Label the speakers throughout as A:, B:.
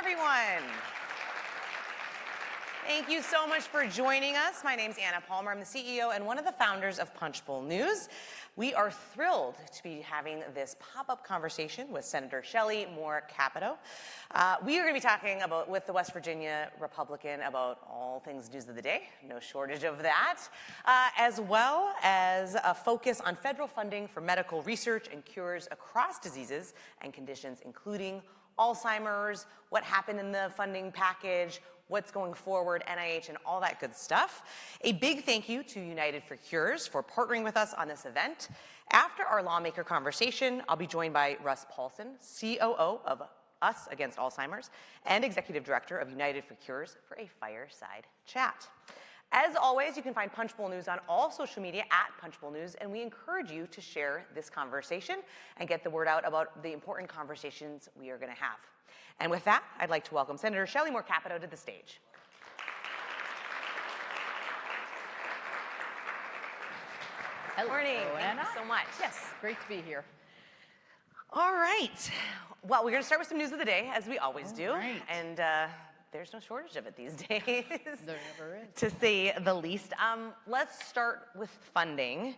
A: everyone. Thank you so much for joining us. My name's Anna Palmer. I'm the CEO and one of the founders of Punchbowl News. We are thrilled to be having this pop-up conversation with Senator Shelley Capito. We are going to be talking with the West Virginia Republican about all things news of the day, no shortage of that, as well as a focus on federal funding for medical research and cures across diseases and conditions, including Alzheimer's, what happened in the funding package, what's going forward, NIH, and all that good stuff. A big thank you to United for Cures for partnering with us on this event. After our lawmaker conversation, I'll be joined by Russ Paulsen, COO of UsAgainstAlzheimer's and Executive Director of United for Cures for a fireside chat. As always, you can find Punchbowl News on all social media at Punchbowl News, and we encourage you to share this conversation and get the word out about the important conversations we are going to have. And with that, I'd like to welcome Senator Shelley Capito to the stage.
B: Hello,
A: morning.
B: Anna.
A: Thank you so much.
B: Yes, great to be here.
A: All right. Well, we're going to start with some news of the day, as we always do.
B: Right.
A: And there's no shortage of it these days.
B: There never is.
A: To say the least. Let's start with funding.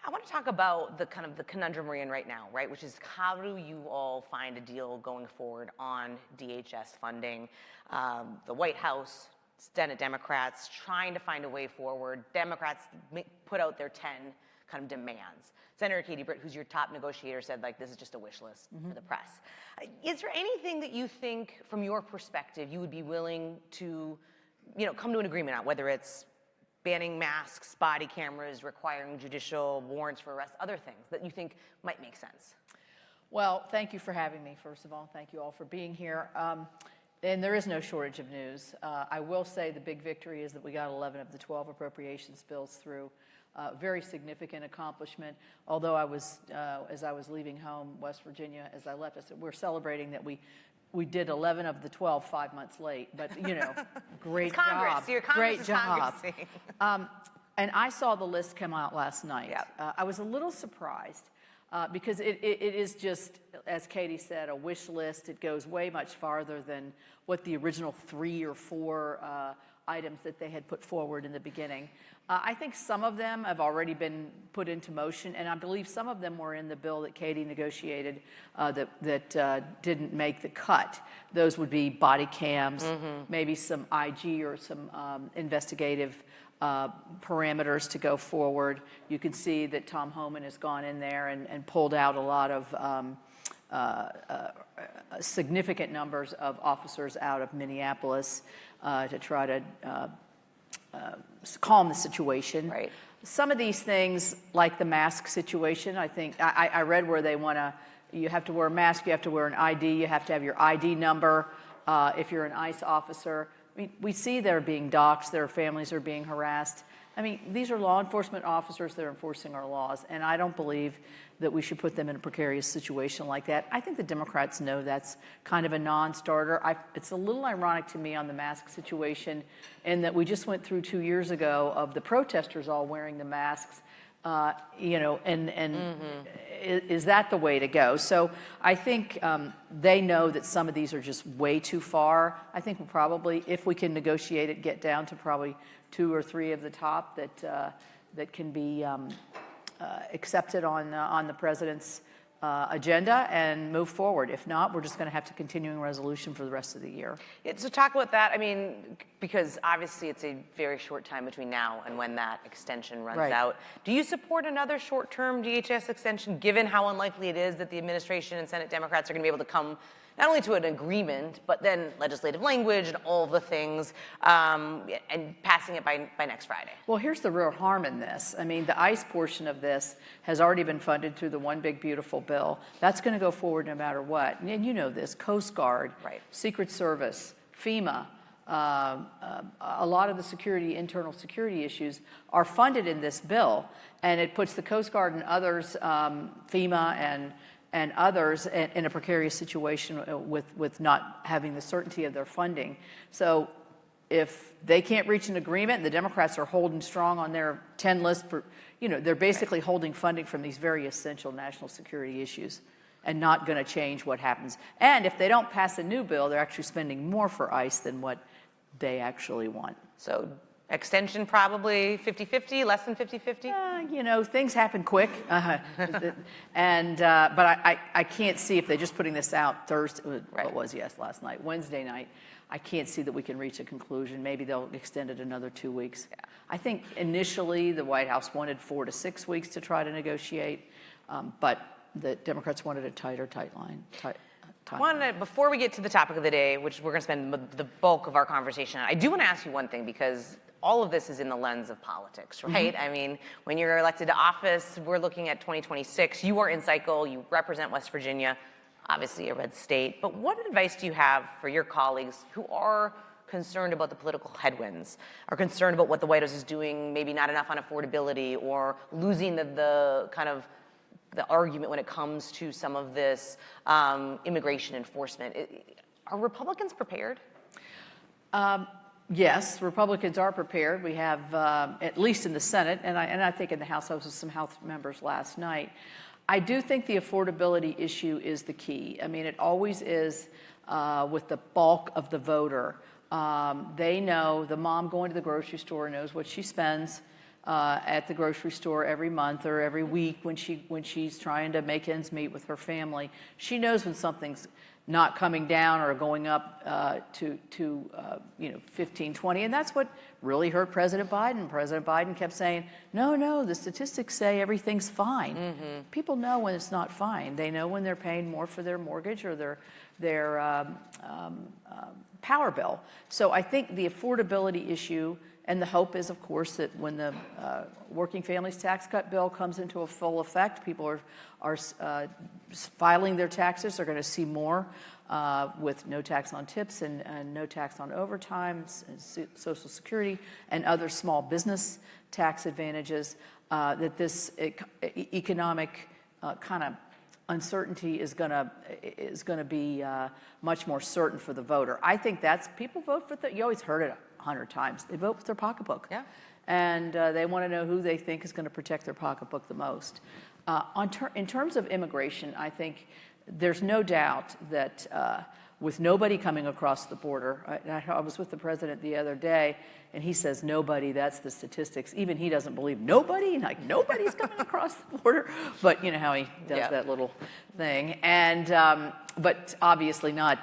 A: I want to talk about the conundrum we're in right now, right? Which is, how do you all find a deal going forward on DHS funding? The White House, Senate Democrats trying to find a way forward. Democrats put out their 10 kind of demands. Senator Katie Britt, who's your top negotiator, said, like, this is just a wish list for the press. Is there anything that you think, from your perspective, you would be willing to, come to an agreement on, whether it's banning masks, body cameras, requiring judicial warrants for arrests, other things that you think might make sense?
B: Well, thank you for having me, first of all. Thank you all for being here. And there is no shortage of news. I will say the big victory is that we got 11 of the 12 appropriations bills through. Very significant accomplishment. Although I was, as I was leaving home, West Virginia, as I left, I said, we're celebrating that we did 11 of the 12 5 months late, but great
A: it's Congress.
B: job.
A: Your Congress
B: great
A: is
B: job.
A: And
B: I saw the list come out last night.
A: Yep.
B: I was a little surprised because it is just, as Katie said, a wish list. It goes way much farther than what the original 3 or 4 items that they had put forward in the beginning. I think some of them have already been put into motion, and I believe some of them were in the bill that Katie negotiated that didn't make the cut. Those would be body cams, maybe some IG or some investigative parameters to go forward. You can see that Tom Homan has gone in there and pulled out a lot of significant numbers of officers out of Minneapolis to try to calm the situation.
A: Right.
B: Some of these things, like the mask situation, I think, I read where they want to, you have to wear a mask, you have to wear an ID, you have to have your ID number if you're an ICE officer. I mean, we see they're being doxxed, their families are being harassed. I mean, these are law enforcement officers that are enforcing our laws, and I don't believe that we should put them in a precarious situation like that. I think the Democrats know that's kind of a non-starter. It's a little ironic to me on the mask situation in that we just went through 2 years ago of the protesters all wearing the masks, is that the way to go? So I think they know that some of these are just way too far. I think we'll probably, if we can negotiate it, get down to probably 2 or 3 of the top that can be accepted on the president's agenda and move forward. If not, we're just going to have to continuing resolution for the rest of the year.
A: Yeah, so talk about that. I mean, because obviously it's a very short time between now and when that extension runs out. Do you support another short-term DHS extension, given how unlikely it is that the administration and Senate Democrats are going to be able to come not only to an agreement, but then legislative language and all the things, and passing it by next Friday?
B: Well, here's the real harm in this. I mean, the ICE portion of this has already been funded through the One Big Beautiful Bill. That's going to go forward no matter what. And you know this, Coast Guard, Secret Service, FEMA, a lot of the internal security issues are funded in this bill, and it puts the Coast Guard and others, FEMA and others, in a precarious situation with not having the certainty of their funding. So if they can't reach an agreement, and the Democrats are holding strong on their 10 list, they're basically holding funding from these very essential national security issues. and not going to change what happens. And if they don't pass a new bill, they're actually spending more for ICE than what they actually want.
A: So extension probably 50-50, less than 50-50?
B: You know, things happen quick. But I can't see if they're just putting this out Thursday, what was, last night, Wednesday night, I can't see that we can reach a conclusion. Maybe they'll extend it another 2 weeks. Yeah. I think initially the White House wanted 4 to 6 weeks to try to negotiate, but the Democrats wanted a tighter timeline.
A: Before we get to the topic of the day, which we're going to spend the bulk of our conversation on, I do want to ask you one thing, because all of this is in the lens of politics, right? I mean, when you're elected to office, we're looking at 2026. You are in cycle. You represent West Virginia, obviously a red state. But what advice do you have for your colleagues who are concerned about the political headwinds, are concerned about what the White House is doing, maybe not enough on affordability, or losing the kind of the argument when it comes to some of this immigration enforcement? Are Republicans prepared?
B: Yes, Republicans are prepared. We have, at least in the Senate, and I think in the House, I was with some House members last night. I do think the affordability issue is the key. I mean, it always is with the bulk of the voter. They know, the mom going to the grocery store knows what she spends at the grocery store every month or every week when she's trying to make ends meet with her family. She knows when something's not coming down or going up to 15, 20, and that's what really hurt President Biden. President Biden kept saying, no, the statistics say everything's fine. People know when it's not fine. They know when they're paying more for their mortgage or their power bill. So I think the affordability issue, and the hope is, of course, that when the Working Families Tax Cut bill comes into a full effect, people are filing their taxes. They're going to see more with no tax on tips and no tax on overtime, Social Security, and other small business tax advantages, that this economic kind of uncertainty is going to be much more certain for the voter. I think that's, people vote for you always heard it 100 times. They vote with their pocketbook. Yeah. And they want to know who they think is going to protect their pocketbook the most. In terms of immigration, I think there's no doubt that with nobody coming across the border, I was with the president the other day, and he says, nobody, that's the statistics. Even he doesn't believe nobody, like nobody's coming across the border. But you know how he does that little thing. And, but obviously not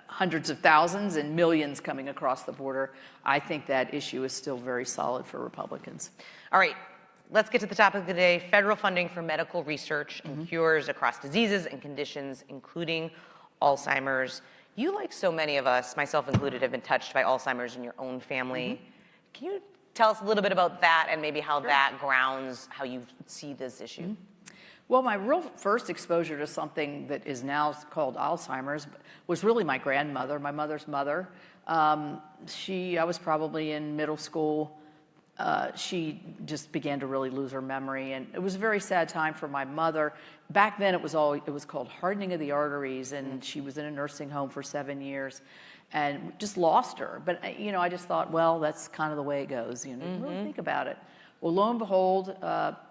B: hundreds of thousands and millions coming across the border. I think that issue is still very solid for Republicans.
A: All right, let's get to the topic of the day: federal funding for medical research and cures across diseases and conditions, including Alzheimer's. You, like so many of us, myself included, have been touched by Alzheimer's in your own family. Can you tell us a little bit about that and maybe how that grounds how you see this issue?
B: Well, my real first exposure to something that is now called Alzheimer's was really my grandmother, my mother's mother. I was probably in middle school. She just began to really lose her memory, and it was a very sad time for my mother. Back then, it was called hardening of the arteries, and she was in a nursing home for 7 years, and just lost her. But I just thought, well, that's kind of the way it goes. Really think about it. Well, lo and behold,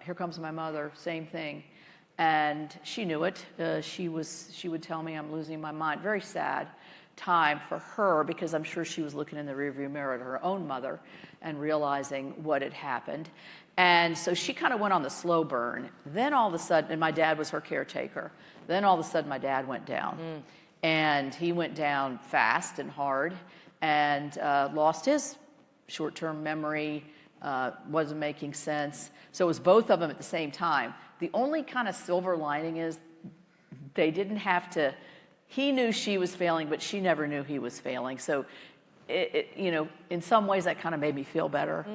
B: here comes my mother. Same thing. And she knew it. She would tell me, I'm losing my mind. Very sad time for her, because I'm sure she was looking in the rearview mirror at her own mother and realizing what had happened. And so she kind of went on the slow burn. Then all of a sudden, and my dad was her caretaker, then all of a sudden my dad went down. And he went down fast and hard and lost his short-term memory, wasn't making sense. So it was both of them at the same time. The only kind of silver lining is they didn't have to, he knew she was failing, but she never knew he was failing. So, in some ways that kind of made me feel better.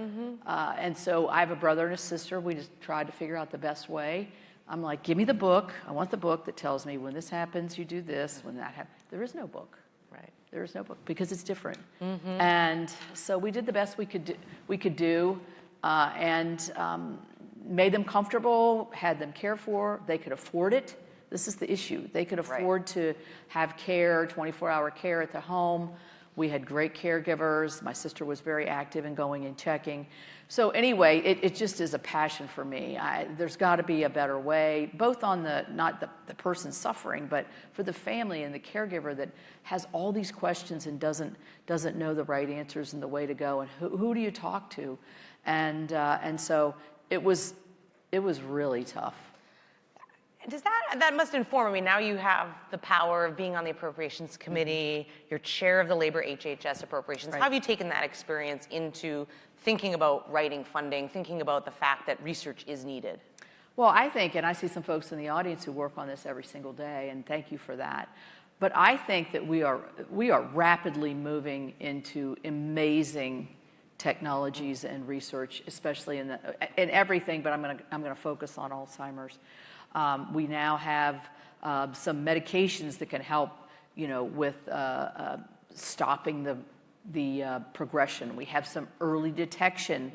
B: And so I have a brother and a sister. We just tried to figure out the best way. I'm like, give me the book. I want the book that tells me when this happens, you do this, when that happens. There is no book. Right. There is no book because it's different. And so we did the best we could do, and made them comfortable, had them cared for. They could afford it. This is the issue. They could afford to have care, 24-hour care at the home. We had great caregivers. My sister was very active in going and checking. So anyway, it just is a passion for me. There's got to be a better way, both on not the person suffering, but for the family and the caregiver that has all these questions and doesn't know the right answers and the way to go, and who do you talk to? And so it was really tough.
A: Does that must inform, I mean, now you have the power of being on the Appropriations Committee, you're chair of the Labor HHS Appropriations.
B: Right.
A: How have you taken that experience into thinking about writing funding, thinking about the fact that research is needed?
B: Well, I think, and I see some folks in the audience who work on this every single day, and thank you for that. But I think that we are rapidly moving into amazing technologies and research, especially in everything, but I'm going to focus on Alzheimer's. We now have some medications that can help, with stopping the progression. We have some early detection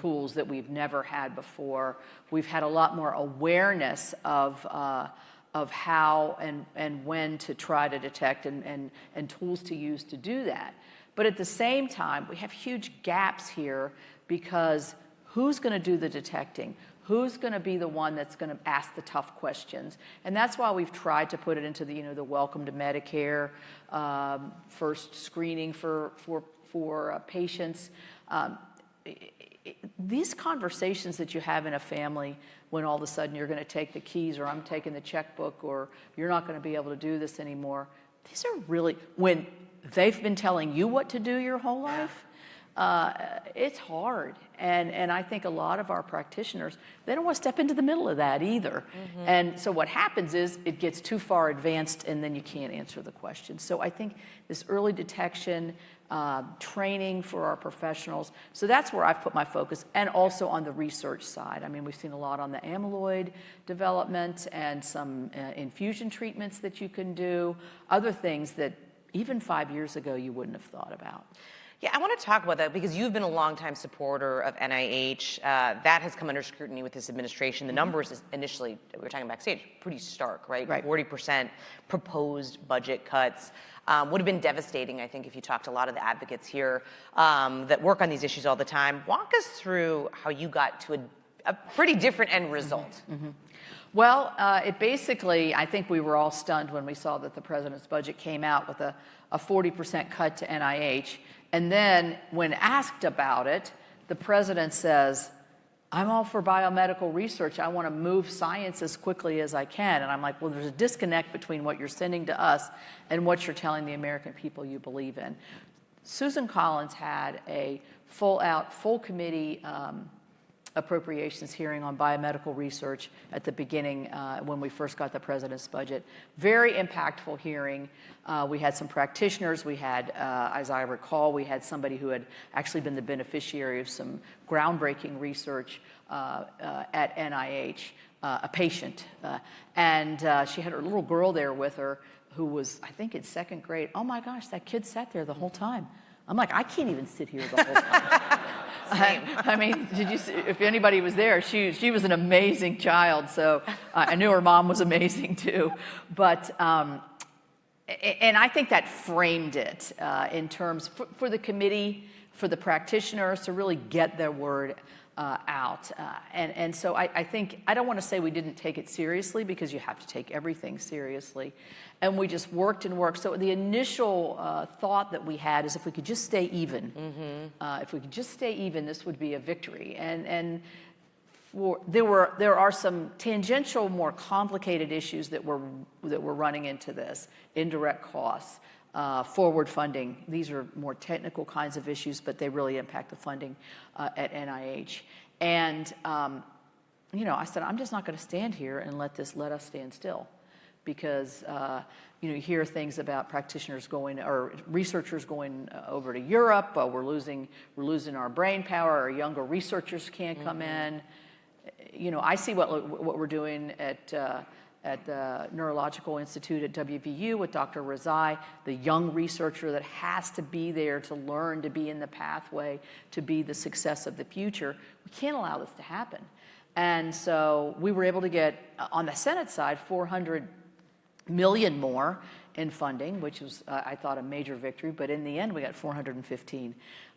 B: tools that we've never had before. We've had a lot more awareness of how and when to try to detect and tools to use to do that. But at the same time, we have huge gaps here because who's going to do the detecting? Who's going to be the one that's going to ask the tough questions? And that's why we've tried to put it into the Welcome to Medicare, first screening for patients. These conversations that you have in a family when all of a sudden you're going to take the keys, or I'm taking the checkbook, or you're not going to be able to do this anymore. These are really, when they've been telling you what to do your whole life, it's hard. And I think a lot of our practitioners, they don't want to step into the middle of that either. And so what happens is it gets too far advanced and then you can't answer the question. So I think this early detection, training for our professionals, so that's where I've put my focus, and also on the research side. I mean, we've seen a lot on the amyloid development and some infusion treatments that you can do, other things that even 5 years ago you wouldn't have thought about.
A: Yeah, I want to talk about that because you've been a longtime supporter of NIH. That has come under scrutiny with this administration. The numbers initially, we were talking backstage, pretty stark, right? 40% proposed budget cuts. Would have been devastating, I think, if you talked to a lot of the advocates here that work on these issues all the time. Walk us through how you got to a pretty different end result.
B: Well, it basically, I think we were all stunned when we saw that the president's budget came out with a 40% cut to NIH. And then when asked about it, the president says, I'm all for biomedical research. I want to move science as quickly as I can. And I'm like, well, there's a disconnect between what you're sending to us and what you're telling the American people you believe in. Susan Collins had a full committee appropriations hearing on biomedical research at the beginning when we first got the president's budget. Very impactful hearing. We had some practitioners. We had, as I recall, we had somebody who had actually been the beneficiary of some groundbreaking research at NIH, a patient. And she had her little girl there with her who was, I think, in second grade. Oh my gosh, that kid sat there the whole time. I'm like, I can't even sit here the whole time. I mean, did you see, if anybody was there, she was an amazing child. So I knew her mom was amazing too. But, and I think that framed it in terms for the committee, for the practitioners to really get their word out. And so I think, I don't want to say we didn't take it seriously because you have to take everything seriously. And we just worked and worked. So the initial thought that we had is if we could just stay even, if we could just stay even, this would be a victory. And there are some tangential, more complicated issues that we're running into this. Indirect costs, forward funding. These are more technical kinds of issues, but they really impact the funding at NIH. And I said, I'm just not going to stand here and let us stand still. Because you hear things about practitioners going or researchers going over to Europe. We're losing our brain power. Our younger researchers can't come in. I see what we're doing at the Neurological Institute at WVU with Dr. Razai, the young researcher that has to be there to learn, to be in the pathway, to be the success of the future. We can't allow this to happen. And so we were able to get, on the Senate side, $400 million more, in funding, which was, I thought, a major victory. But in the end, we got $415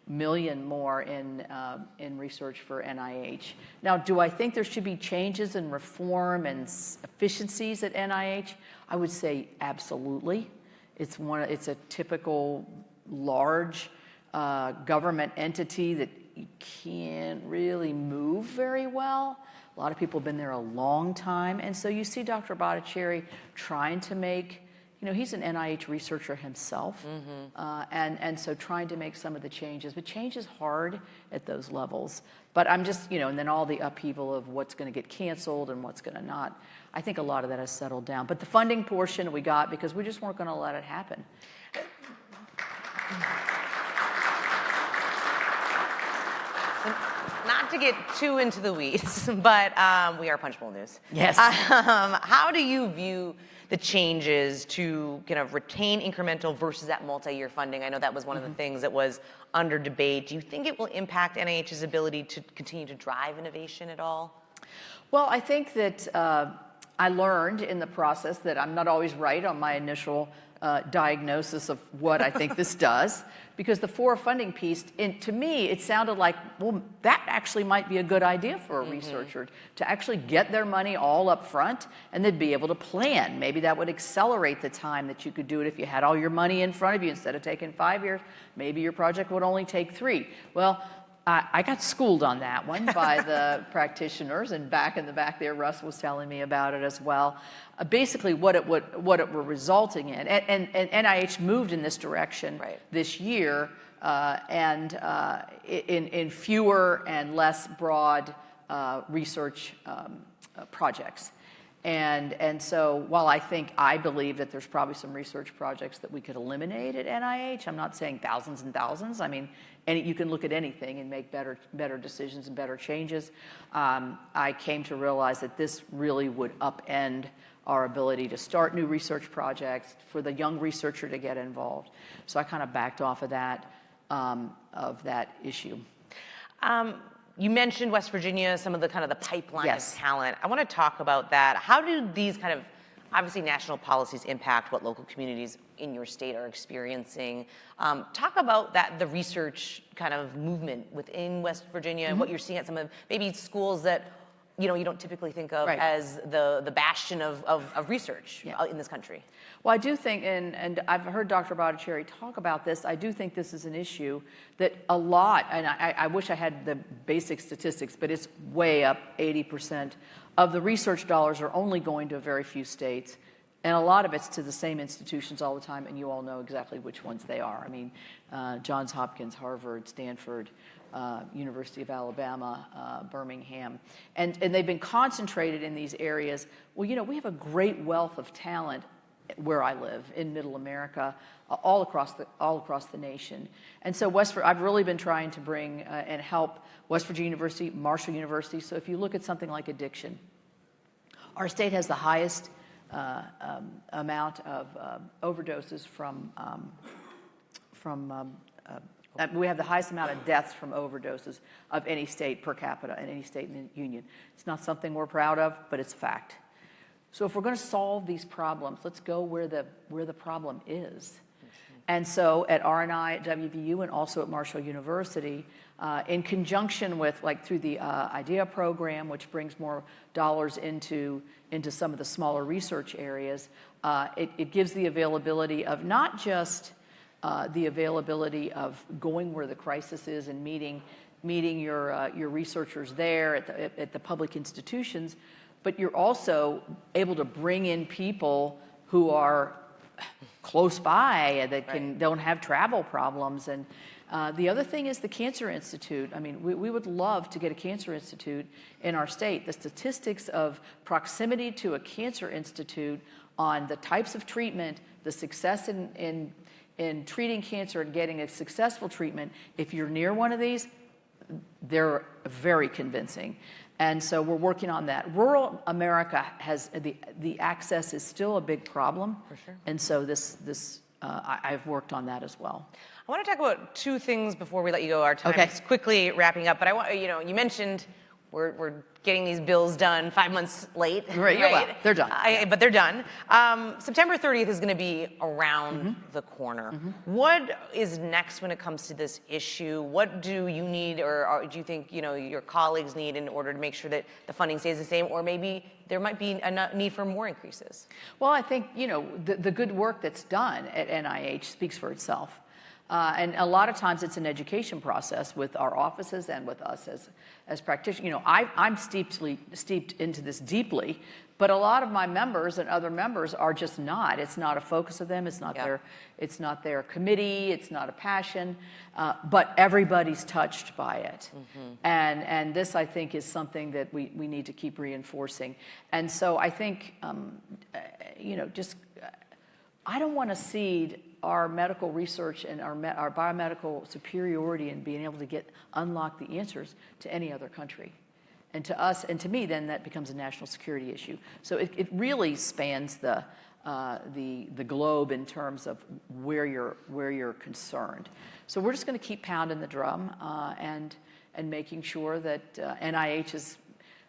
B: million more in research for NIH. Now, do I think there should be changes in reform and efficiencies at NIH? I would say absolutely. It's a typical large government entity that you can't really move very well. A lot of people have been there a long time. And so you see Dr. Bhattacharya trying to make, he's an NIH researcher himself. And so trying to make some of the changes. But change is hard at those levels. But I'm just, and then all the upheaval of what's going to get canceled and what's going to not. I think a lot of that has settled down. But the funding portion we got because we just weren't going to let it happen.
A: Not to get too into the weeds, but we are Punchbowl News.
B: Yes.
A: How do you view the changes to kind of retain incremental versus that multi-year funding? I know that was one of the things that was under debate. Do you think it will impact NIH's ability to continue to drive innovation at all?
B: Well, I think that I learned in the process that I'm not always right on my initial diagnosis of what I think this does, because the FORA funding piece, to me, it sounded like, well, that actually might be a good idea for a researcher to actually get their money all up front and then be able to plan. Maybe that would accelerate the time that you could do it if you had all your money in front of you instead of taking 5 years. Maybe your project would only take 3. Well, I got schooled on that one by the practitioners, and back in the back there, Russ was telling me about it as well. Basically, what it were resulting in, and NIH moved in this direction this year, and in fewer and less broad research projects. And so while I believe that there's probably some research projects that we could eliminate at NIH, I'm not saying thousands and thousands. I mean, you can look at anything and make better decisions and better changes. I came to realize that this really would upend our ability to start new research projects, for the young researcher to get involved. So I kind of backed off of that issue.
A: You mentioned West Virginia, some of the kind of the pipeline of talent. I want to talk about that. How do these kind of, obviously, national policies impact what local communities in your state are experiencing? Talk about the research kind of movement within West Virginia and what you're seeing at some of maybe schools that you don't typically think of as the bastion of research in this country.
B: Well, I do think, and I've heard Dr. Bhattacharya talk about this, I do think this is an issue that a lot, and I wish I had the basic statistics, but it's way up, 80% of the research dollars are only going to a very few states, and a lot of it's to the same institutions all the time, and you all know exactly which ones they are. I mean, Johns Hopkins, Harvard, Stanford, University of Alabama, Birmingham, and they've been concentrated in these areas. Well, we have a great wealth of talent where I live in Middle America, all across the nation, and so I've really been trying to bring and help West Virginia University, Marshall University. So if you look at something like addiction, our state has the highest amount of overdoses we have the highest amount of deaths from overdoses of any state per capita in any state in the union. It's not something we're proud of, but it's a fact. So if we're going to solve these problems, let's go where the problem is. And so at RNI, at WVU, and also at Marshall University, in conjunction with, through the IDEA program, which brings more dollars into some of the smaller research areas, it gives the availability of not just the availability of going where the crisis is and meeting your researchers there at the public institutions, but you're also able to bring in people who are close by that don't have travel problems. And the other thing is the Cancer Institute. I mean, we would love to get a Cancer Institute in our state. The statistics of proximity to a Cancer Institute on the types of treatment, the success in treating cancer and getting a successful treatment, if you're near one of these, they're very convincing. And so we're working on that. Rural America has the access is still a big problem.
A: For sure.
B: And so I've worked on that as well.
A: I want to talk about two things before we let you go. Our time is quickly wrapping up, but I want you mentioned we're getting these bills done 5 months late.
B: Right, well, they're done.
A: But they're done. September 30th is going to be around the corner. What is next when it comes to this issue? What do you need, or do you think your colleagues need in order to make sure that the funding stays the same, or maybe there might be a need for more increases?
B: Well, I think the good work that's done at NIH speaks for itself. And a lot of times it's an education process with our offices and with us as practitioners. I'm steeped into this deeply, but a lot of my members and other members are just not. It's not a focus of them. It's not their committee. It's not a passion. But everybody's touched by it. And this, I think, is something that we need to keep reinforcing. And so I think, I don't want to cede our medical research and our biomedical superiority in being able to unlock the answers to any other country. And to us, and to me, then that becomes a national security issue. So it really spans the globe in terms of where you're concerned. So we're just going to keep pounding the drum and making sure that NIH is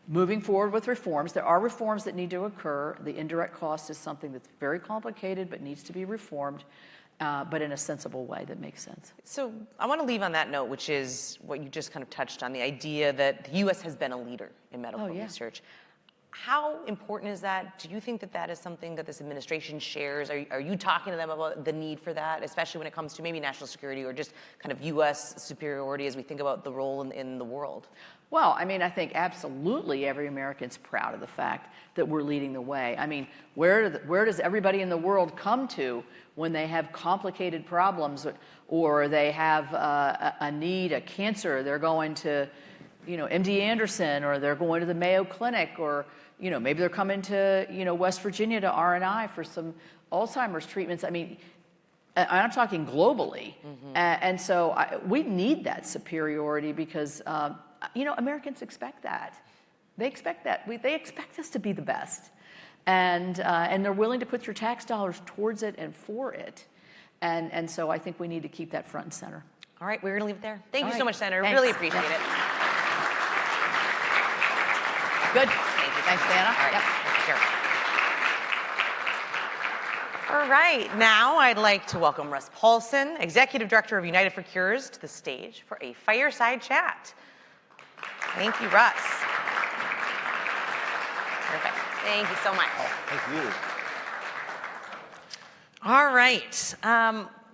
B: moving forward with reforms. There are reforms that need to occur. The indirect cost is something that's very complicated but needs to be reformed, but in a sensible way that makes sense.
A: So I want to leave on that note, which is what you just kind of touched on, the idea that the U.S. has been a leader in medical research. How important is that? Do you think that that is something that this administration shares? Are you talking to them about the need for that, especially when it comes to maybe national security or just kind of U.S. superiority as we think about the role in the world?
B: Well, I mean, I think absolutely every American's proud of the fact that we're leading the way. I mean, where does everybody in the world come to when they have complicated problems or they have a need, a cancer? They're going to, MD Anderson, or they're going to the Mayo Clinic, or, maybe they're coming to, West Virginia to R&I for some Alzheimer's treatments. I mean, I'm talking globally. And so we need that superiority because, Americans expect that. They expect that. They expect us to be the best. And they're willing to put your tax dollars towards it and for it. And so I think we need to keep that front and center.
A: All right, we're going to leave it there. Thank you so much, Senator.
B: Thanks.
A: Really appreciate it.
B: Good.
A: Thank you.
B: Thanks, Anna.
A: All right.
B: Yep.
A: Sure. All right, now I'd like to welcome Russ Paulsen, Executive Director of United for Cures, to the stage for a fireside chat. Thank you, Russ. Perfect. Thank you so much.
C: Thank you.
A: All right.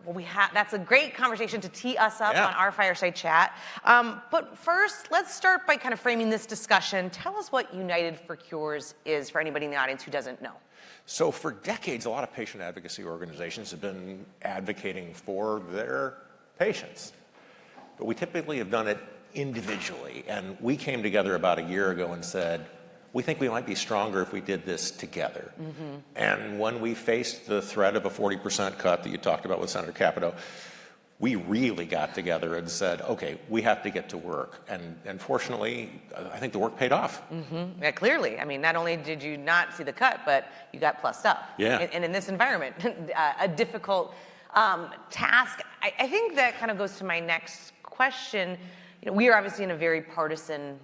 A: Well, that's a great conversation to tee us up on our fireside chat. But first, let's start by kind of framing this discussion. Tell us what United for Cures is for anybody in the audience who doesn't know.
C: So for decades, a lot of patient advocacy organizations have been advocating for their patients. But we typically have done it individually. And we came together about a year ago and said, we think we might be stronger if we did this together. And when we faced the threat of a 40% cut that you talked about with Senator Capito, we really got together and said, okay, we have to get to work. And fortunately, I think the work paid off.
A: Yeah, clearly. I mean, not only did you not see the cut, but you got plussed up.
C: Yeah.
A: And in this environment, a difficult task. I think that kind of goes to my next question. We are obviously in a very partisan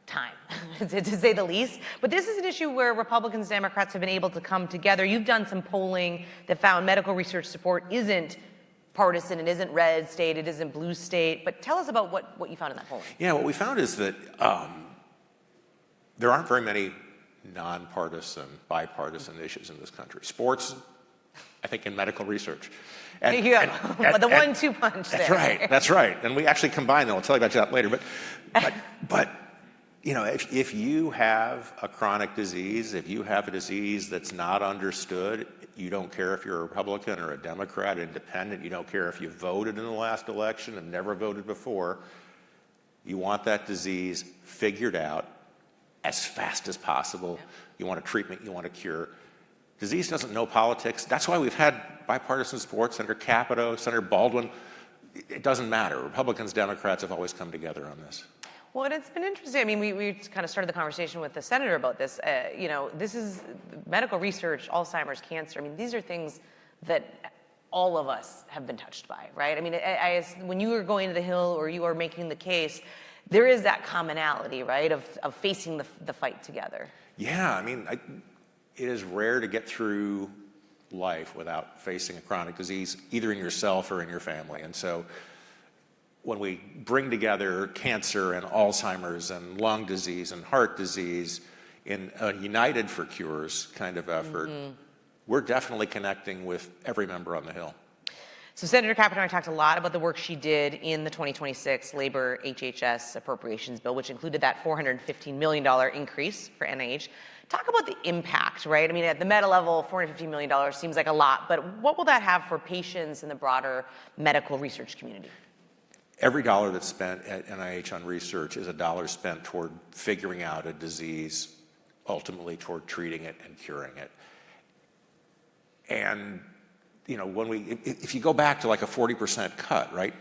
A: time, to say the least. But this is an issue where Republicans and Democrats have been able to come together. You've done some polling that found medical research support isn't partisan, it isn't red state, it isn't blue state. But tell us about what you found in that polling.
C: Yeah, what we found is that there aren't very many nonpartisan, bipartisan issues in this country. Sports, I think, in medical research.
A: There you go. The 1-2 punch there.
C: That's right. That's right. And we actually combine them. I'll tell you about that later. But if you have a chronic disease, if you have a disease that's not understood, you don't care if you're a Republican or a Democrat, independent, you don't care if you voted in the last election and never voted before, you want that disease figured out as fast as possible. You want a treatment, you want a cure. Disease doesn't know politics. That's why we've had bipartisan support, Senator Capito, Senator Baldwin. It doesn't matter. Republicans, Democrats have always come together on this.
A: Well, and it's been interesting. I mean, we kind of started the conversation with the senator about this. This is medical research, Alzheimer's, cancer. I mean, these are things that all of us have been touched by, right? I mean, when you are going to the Hill or you are making the case, there is that commonality, right, of facing the fight together.
C: Yeah, I mean, it is rare to get through life without facing a chronic disease, either in yourself or in your family. And so when we bring together cancer and Alzheimer's and lung disease and heart disease in a United for Cures kind of effort, we're definitely connecting with every member on the Hill.
A: So Senator Capito and I talked a lot about the work she did in the 2026 Labor HHS Appropriations Bill, which included that $415 million increase for NIH. Talk about the impact, right? I mean, at the meta level, $415 million seems like a lot, but what will that have for patients in the broader medical research community?
C: Every dollar that's spent at NIH on research is a dollar spent toward figuring out a disease, ultimately toward treating it and curing it. And, you know, if you go back to like a 40% cut, right,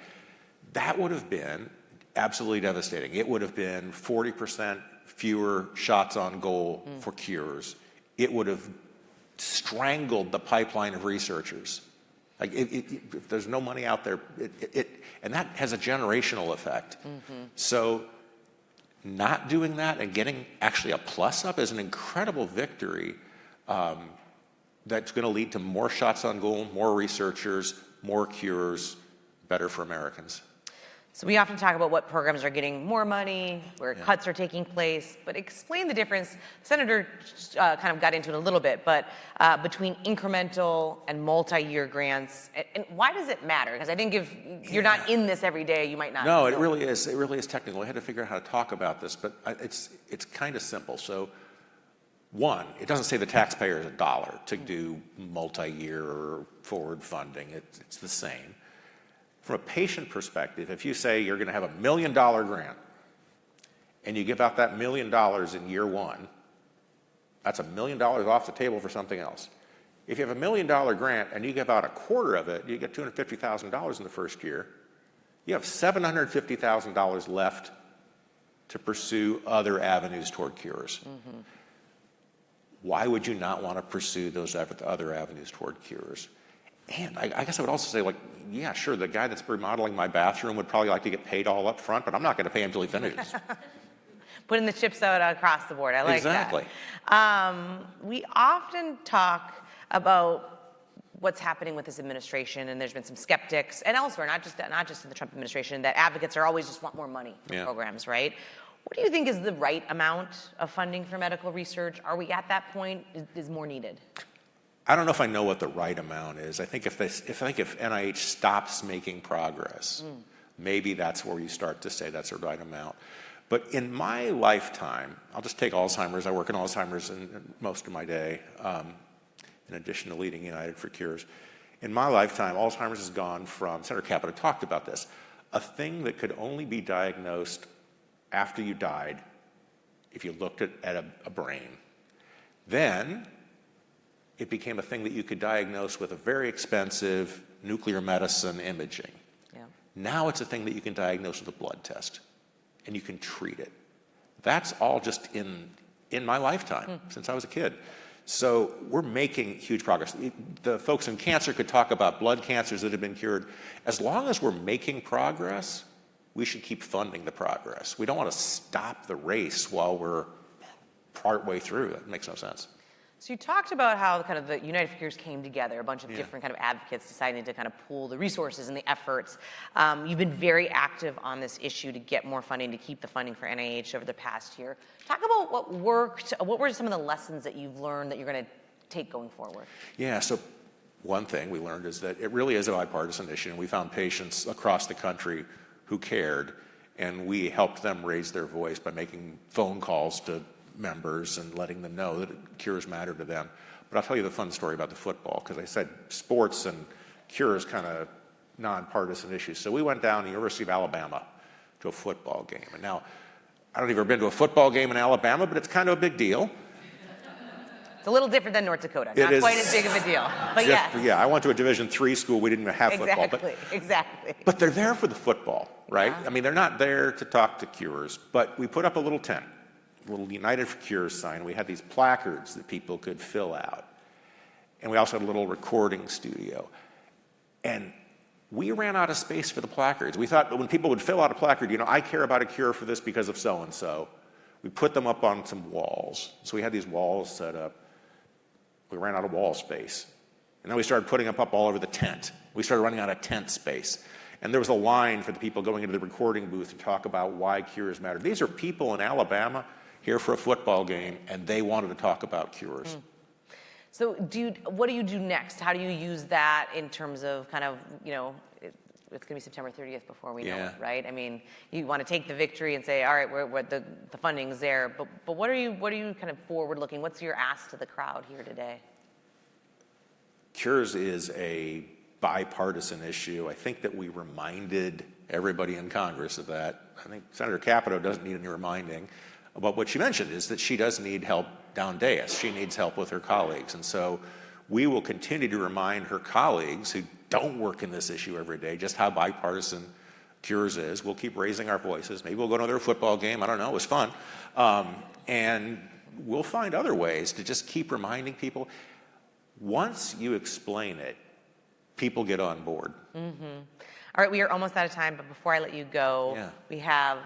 C: that would have been absolutely devastating. It would have been 40% fewer shots on goal for cures. It would have strangled the pipeline of researchers. Like, if there's no money out there, and that has a generational effect. So not doing that and getting actually a plus up is an incredible victory that's going to lead to more shots on goal, more researchers, more cures, better for Americans.
A: So we often talk about what programs are getting more money, where cuts are taking place, but explain the difference. Senator kind of got into it a little bit, but between incremental and multi-year grants, and why does it matter? Because I think if you're not in this every day, you might not.
C: No, it really is. It really is technical. I had to figure out how to talk about this, but it's kind of simple. So, one, it doesn't say the taxpayer is $1 to do multi-year or forward funding. It's the same. From a patient perspective, if you say you're going to have $1 million grant and you give out that $1 million in year one, that's $1 million off the table for something else. If you have $1 million grant and you give out a quarter of it, you get $250,000 in the first year. You have $750,000 left to pursue other avenues toward cures. Why would you not want to pursue those other avenues toward cures? And I guess I would also say, like, yeah, sure, the guy that's remodeling my bathroom would probably like to get paid all up front, but I'm not going to pay him until he finishes.
A: Putting the chips out across the board. I like
C: Exactly.
A: that. We often talk about what's happening with this administration, and there's been some skeptics, and elsewhere, not just in the Trump administration, that advocates are always just want more money for programs, right? What do you think is the right amount of funding for medical research? Are we at that point? Is more needed?
C: I don't know if I know what the right amount is. I think if NIH stops making progress, maybe that's where you start to say that's the right amount. But in my lifetime, I'll just take Alzheimer's. I work in Alzheimer's in most of my day, in addition to leading United for Cures. In my lifetime, Alzheimer's has gone from, Senator Capito talked about this, a thing that could only be diagnosed after you died if you looked at a brain. Then it became a thing that you could diagnose with a very expensive nuclear medicine imaging. Now it's a thing that you can diagnose with a blood test, and you can treat it. That's all just in my lifetime, since I was a kid. So we're making huge progress. The folks in cancer could talk about blood cancers that have been cured. As long as we're making progress, we should keep funding the progress. We don't want to stop the race while we're partway through. That makes no sense.
A: So you talked about how kind of the United for Cures came together, a bunch of different kind of advocates deciding to kind of pool the resources and the efforts. You've been very active on this issue to get more funding, to keep the funding for NIH over the past year. Talk about what worked. What were some of the lessons that you've learned that you're going to take going forward?
C: Yeah, so one thing we learned is that it really is a bipartisan issue, and we found patients across the country who cared, and we helped them raise their voice by making phone calls to members and letting them know that cures matter to them. But I'll tell you the fun story about the football, because I said sports and cures kind of nonpartisan issues. So we went down to the University of Alabama to a football game. And now, I don't know if you've ever been to a football game in Alabama, but it's kind of a big deal.
A: It's a little different than North Dakota. Not quite as big of a deal, but yes.
C: Yeah, I went to a Division III school. We didn't have football.
A: Exactly.
C: But they're there for the football, right?
A: Yeah.
C: I mean, they're not there to talk to cures. But we put up a little tent, a little United for Cures sign. We had these placards that people could fill out. And we also had a little recording studio. And we ran out of space for the placards. We thought that when people would fill out a placard, you know, I care about a cure for this because of so-and-so, we put them up on some walls. So we had these walls set up. We ran out of wall space. And then we started putting them up all over the tent. We started running out of tent space. And there was a line for the people going into the recording booth to talk about why cures matter. These are people in Alabama here for a football game, and they wanted to talk about cures.
A: So what do you do next? How do you use that in terms of kind of, you know, it's going to be September 30th before we know it, right? I mean, you want to take the victory and say, all right, the funding's there, but what are you kind of forward looking? What's your ask to the crowd here today?
C: Cures is a bipartisan issue. I think that we reminded everybody in Congress of that. I think Senator Capito doesn't need any reminding. But what she mentioned is that she does need help down dais. She needs help with her colleagues. And so we will continue to remind her colleagues who don't work in this issue every day just how bipartisan Cures is. We'll keep raising our voices. Maybe we'll go to another football game. I don't know. It was fun. And we'll find other ways to just keep reminding people. Once you explain it, people get on board.
A: All right, we are almost out of time, but before I let you go, we have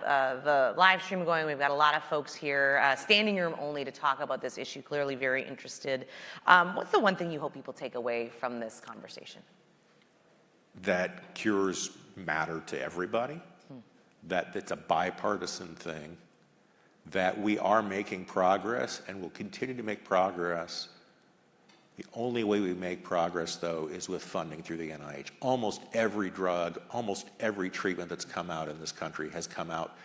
A: the live stream going. We've got a lot of folks here, standing room only, to talk about this issue, clearly very interested. What's the one thing you hope people take away from this conversation?
C: That cures matter to everybody, that it's a bipartisan thing, that we are making progress and will continue to make progress. The only way we make progress, though, is with funding through the NIH. Almost every drug, almost every treatment that's come out in this country has come out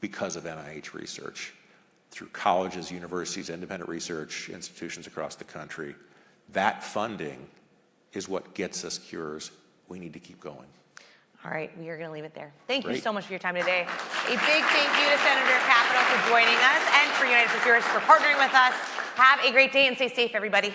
C: because of NIH research, through colleges, universities, independent research institutions across the country. That funding is what gets us cures. We need to keep going.
A: All right, we are going to leave it there. Thank you
C: Great.
A: so much for your time today. A big thank you to Senator Capito for joining us, and for United for Cures for partnering with us. Have a great day and stay safe, everybody.